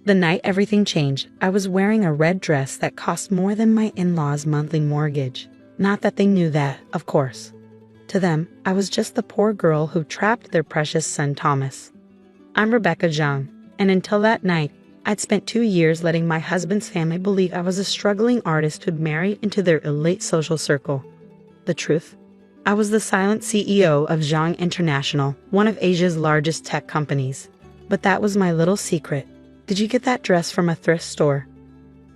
The night everything changed, I was wearing a red dress that cost more than my in-laws' monthly mortgage. Not that they knew that, of course. To them, I was just the poor girl who trapped their precious son Thomas. I'm Rebecca Zhang, and until that night, I'd spent 2 years letting my husband's family believe I was a struggling artist who'd married into their elite social circle. The truth? I was the silent CEO of Zhang International, one of Asia's largest tech companies. But that was my little secret. Did you get that dress from a thrift store?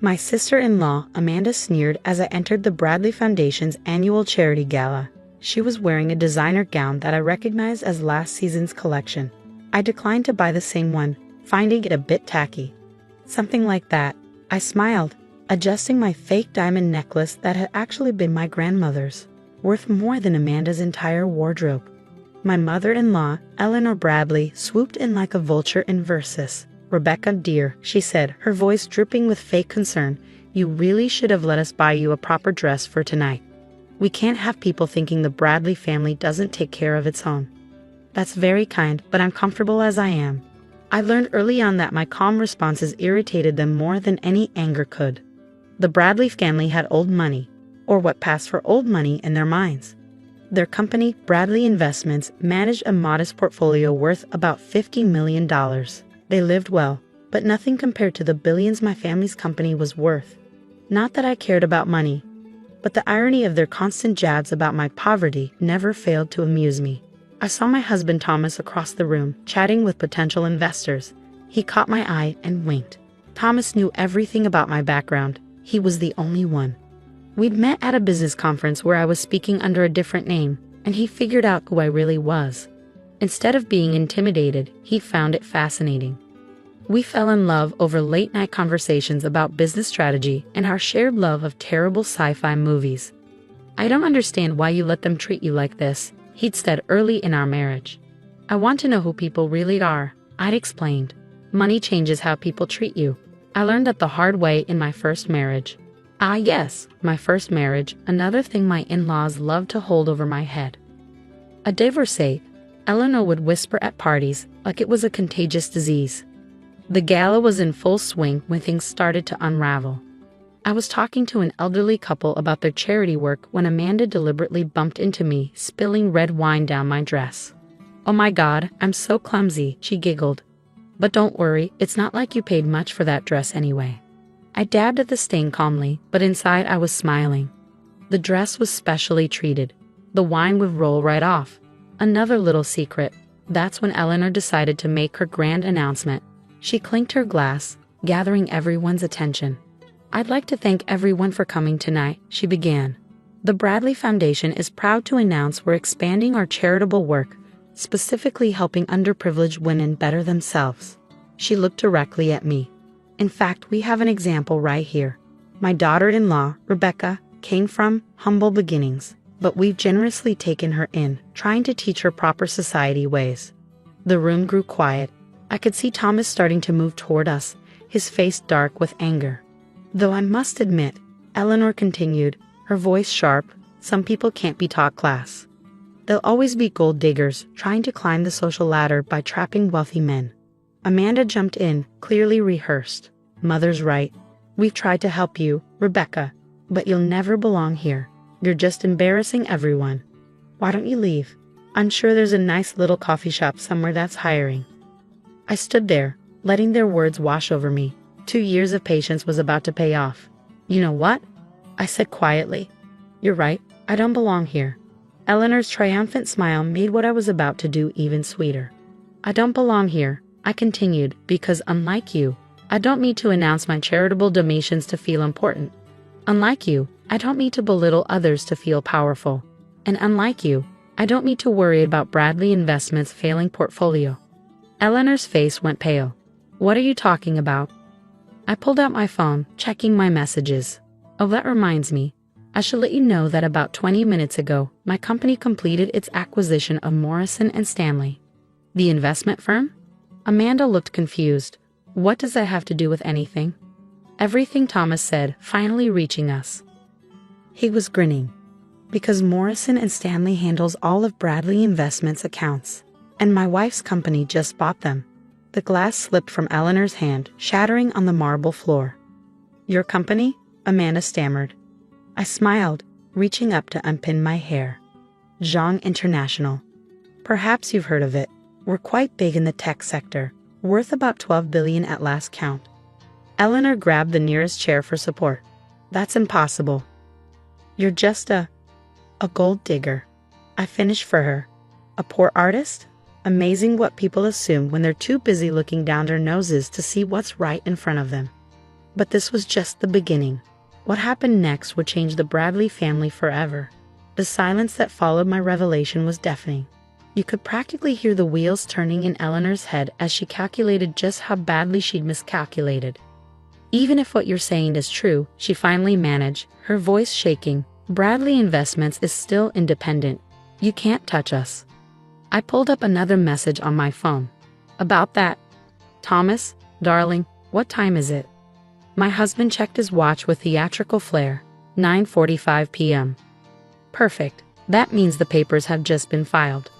My sister-in-law, Amanda, sneered as I entered the Bradley Foundation's annual charity gala. She was wearing a designer gown that I recognized as last season's collection. I declined to buy the same one, finding it a bit tacky. Something like that. I smiled, adjusting my fake diamond necklace that had actually been my grandmother's, worth more than Amanda's entire wardrobe. My mother-in-law, Eleanor Bradley, swooped in like a vulture in verses. "Rebecca, dear," she said, her voice dripping with fake concern, "you really should have let us buy you a proper dress for tonight. We can't have people thinking the Bradley family doesn't take care of its own." "That's very kind, but I'm comfortable as I am." I learned early on that my calm responses irritated them more than any anger could. The Bradley family had old money, or what passed for old money in their minds. Their company, Bradley Investments, managed a modest portfolio worth about $50 million. They lived well, but nothing compared to the billions my family's company was worth. Not that I cared about money, but the irony of their constant jabs about my poverty never failed to amuse me. I saw my husband Thomas across the room, chatting with potential investors. He caught my eye and winked. Thomas knew everything about my background. He was the only one. We'd met at a business conference where I was speaking under a different name, and he figured out who I really was. Instead of being intimidated, he found it fascinating. We fell in love over late-night conversations about business strategy and our shared love of terrible sci-fi movies. "I don't understand why you let them treat you like this," he'd said early in our marriage. "I want to know who people really are," I'd explained. "Money changes how people treat you. I learned that the hard way in my first marriage." Ah yes, my first marriage, another thing my in-laws loved to hold over my head. A divorcee, Eleanor would whisper at parties like it was a contagious disease. The gala was in full swing when things started to unravel. I was talking to an elderly couple about their charity work when Amanda deliberately bumped into me, spilling red wine down my dress. "Oh my God, I'm so clumsy," she giggled. "But don't worry, it's not like you paid much for that dress anyway." I dabbed at the stain calmly, but inside I was smiling. The dress was specially treated. The wine would roll right off. Another little secret. That's when Eleanor decided to make her grand announcement. She clinked her glass, gathering everyone's attention. "I'd like to thank everyone for coming tonight," she began. "The Bradley Foundation is proud to announce we're expanding our charitable work, specifically helping underprivileged women better themselves." She looked directly at me. "In fact, we have an example right here. My daughter-in-law, Rebecca, came from humble beginnings, but we've generously taken her in, trying to teach her proper society ways." The room grew quiet. I could see Thomas starting to move toward us, his face dark with anger. "Though I must admit," Eleanor continued, her voice sharp, "some people can't be taught class. They'll always be gold diggers, trying to climb the social ladder by trapping wealthy men." Amanda jumped in, clearly rehearsed. "Mother's right. We've tried to help you, Rebecca, but you'll never belong here. You're just embarrassing everyone. Why don't you leave? I'm sure there's a nice little coffee shop somewhere that's hiring." I stood there, letting their words wash over me. 2 years of patience was about to pay off. "You know what?" I said quietly. "You're right, I don't belong here." Eleanor's triumphant smile made what I was about to do even sweeter. "I don't belong here," I continued, "because unlike you, I don't need to announce my charitable donations to feel important. Unlike you, I don't need to belittle others to feel powerful. And unlike you, I don't need to worry about Bradley Investments' failing portfolio." Eleanor's face went pale. "What are you talking about?" I pulled out my phone, checking my messages. "Oh, that reminds me. I should let you know that about 20 minutes ago, my company completed its acquisition of Morrison & Stanley." "The investment firm?" Amanda looked confused. "What does that have to do with anything?" "Everything," Thomas said, finally reaching us. He was grinning. "Because Morrison & Stanley handles all of Bradley Investments' accounts, and my wife's company just bought them. The glass slipped from Eleanor's hand, shattering on the marble floor. "Your company?" Amanda stammered. I smiled, reaching up to unpin my hair. Zhang International. Perhaps you've heard of it. We're quite big in the tech sector, worth about 12 billion at last count. Eleanor grabbed the nearest chair for support. "That's impossible. You're just a gold digger." I finished for her. "A poor artist?" Amazing what people assume when they're too busy looking down their noses to see what's right in front of them. But this was just the beginning. What happened next would change the Bradley family forever. The silence that followed my revelation was deafening. You could practically hear the wheels turning in Eleanor's head as she calculated just how badly she'd miscalculated. "Even if what you're saying is true," she finally managed, her voice shaking, "Bradley Investments is still independent. You can't touch us." I pulled up another message on my phone. "About that. Thomas, darling, what time is it?" My husband checked his watch with theatrical flair. 9:45 p.m. Perfect. That means the papers have just been filed.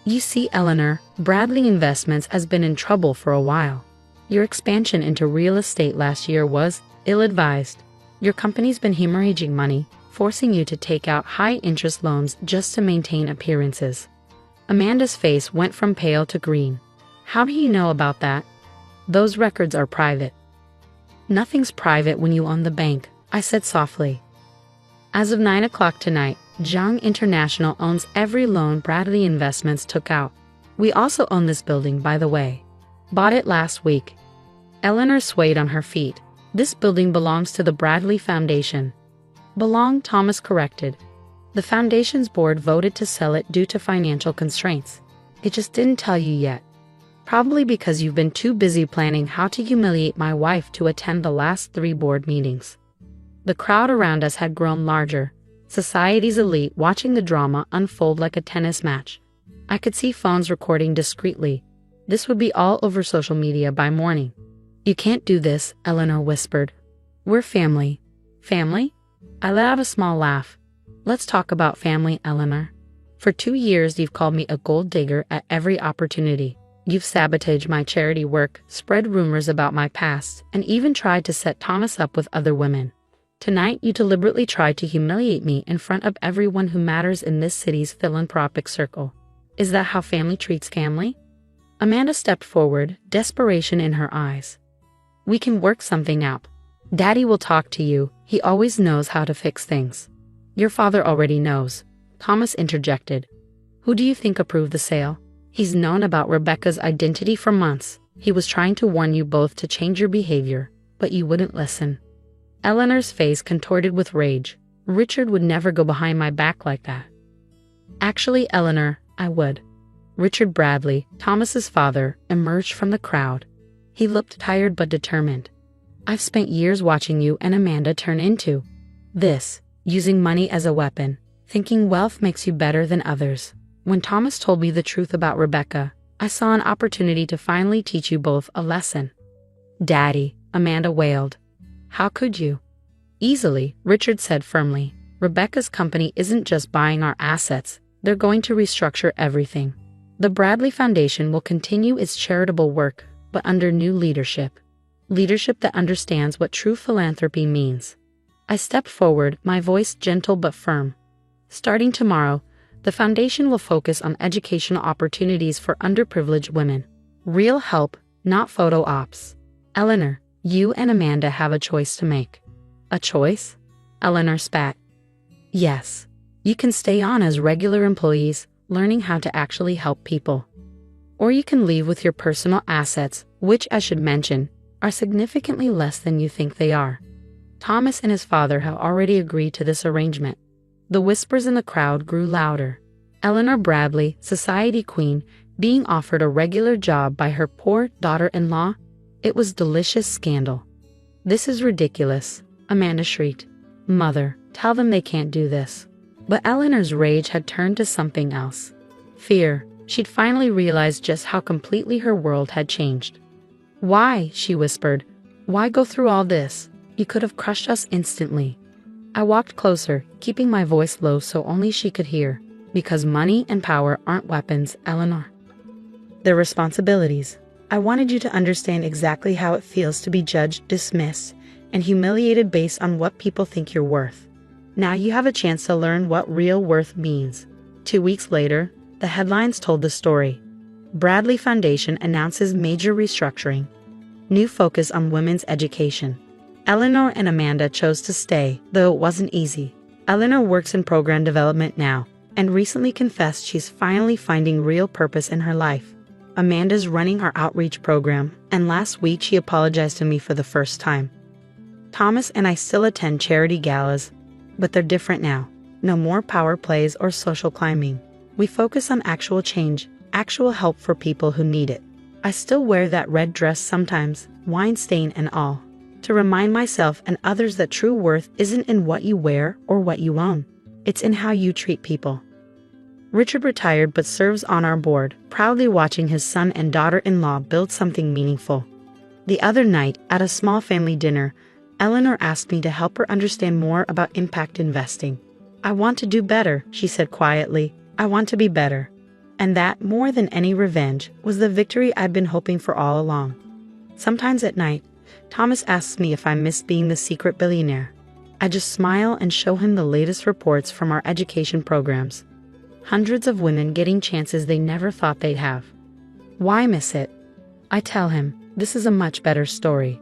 "You see, Eleanor, Bradley Investments has been in trouble for a while. Your expansion into real estate last year was ill-advised. Your company's been hemorrhaging money, forcing you to take out high-interest loans just to maintain appearances." Amanda's face went from pale to green. "How do you know about that?" "Those records are private." "Nothing's private when you own the bank," I said softly. "As of 9 o'clock tonight, Zhang International owns every loan Bradley Investments took out. We also own this building, by the way. Bought it last week." Eleanor swayed on her feet. "This building belongs to the Bradley Foundation." "Belong," Thomas corrected. "The foundation's board voted to sell it due to financial constraints. It just didn't tell you yet. Probably because you've been too busy planning how to humiliate my wife to attend the last 3 board meetings." The crowd around us had grown larger, society's elite watching the drama unfold like a tennis match. I could see phones recording discreetly. This would be all over social media by morning. "You can't do this," Eleanor whispered. "We're family." "Family?" I let out a small laugh. "Let's talk about family, Eleanor. For 2 years you've called me a gold digger at every opportunity. You've sabotaged my charity work, spread rumors about my past, and even tried to set Thomas up with other women. Tonight you deliberately tried to humiliate me in front of everyone who matters in this city's philanthropic circle. Is that how family treats family?" Amanda stepped forward, desperation in her eyes. "We can work something out. Daddy will talk to you. He always knows how to fix things." "Your father already knows," Thomas interjected. "Who do you think approved the sale? He's known about Rebecca's identity for months. He was trying to warn you both to change your behavior, but you wouldn't listen." Eleanor's face contorted with rage. "Richard would never go behind my back like that." "Actually, Eleanor, I would." Richard Bradley, Thomas's father, emerged from the crowd. He looked tired but determined. "I've spent years watching you and Amanda turn into this, using money as a weapon, thinking wealth makes you better than others. When Thomas told me the truth about Rebecca, I saw an opportunity to finally teach you both a lesson." "Daddy," Amanda wailed. "How could you?" "Easily," Richard said firmly. "Rebecca's company isn't just buying our assets, they're going to restructure everything. The Bradley Foundation will continue its charitable work, but under new leadership. Leadership that understands what true philanthropy means." I stepped forward, my voice gentle but firm. "Starting tomorrow, the foundation will focus on educational opportunities for underprivileged women. Real help, not photo ops. Eleanor, you and Amanda have a choice to make." "A choice?" Eleanor spat. "Yes. You can stay on as regular employees, learning how to actually help people. Or you can leave with your personal assets, which, I should mention, are significantly less than you think they are." Thomas and his father have already agreed to this arrangement. The whispers in the crowd grew louder. Eleanor Bradley, society queen, being offered a regular job by her poor daughter-in-law? It was delicious scandal. "This is ridiculous," Amanda shrieked. "Mother, tell them they can't do this." But Eleanor's rage had turned to something else. Fear. She'd finally realized just how completely her world had changed. "Why?" she whispered. "Why go through all this? You could have crushed us instantly." I walked closer, keeping my voice low so only she could hear. "Because money and power aren't weapons, Eleanor. They're responsibilities." I wanted you to understand exactly how it feels to be judged, dismissed, and humiliated based on what people think you're worth. Now you have a chance to learn what real worth means." 2 weeks later, the headlines told the story. Bradley Foundation announces major restructuring. New focus on women's education. Eleanor and Amanda chose to stay, though it wasn't easy. Eleanor works in program development now, and recently confessed she's finally finding real purpose in her life. Amanda's running our outreach program, and last week she apologized to me for the first time. Thomas and I still attend charity galas, but they're different now. No more power plays or social climbing. We focus on actual change, actual help for people who need it. I still wear that red dress sometimes, wine stain and all, to remind myself and others that true worth isn't in what you wear or what you own. It's in how you treat people. Richard retired but serves on our board, proudly watching his son and daughter-in-law build something meaningful. The other night, at a small family dinner, Eleanor asked me to help her understand more about impact investing. "I want to do better," she said quietly. "I want to be better." And that, more than any revenge, was the victory I'd been hoping for all along. Sometimes at night, Thomas asks me if I miss being the secret billionaire. I just smile and show him the latest reports from our education programs. Hundreds of women getting chances they never thought they'd have. Why miss it? I tell him, this is a much better story.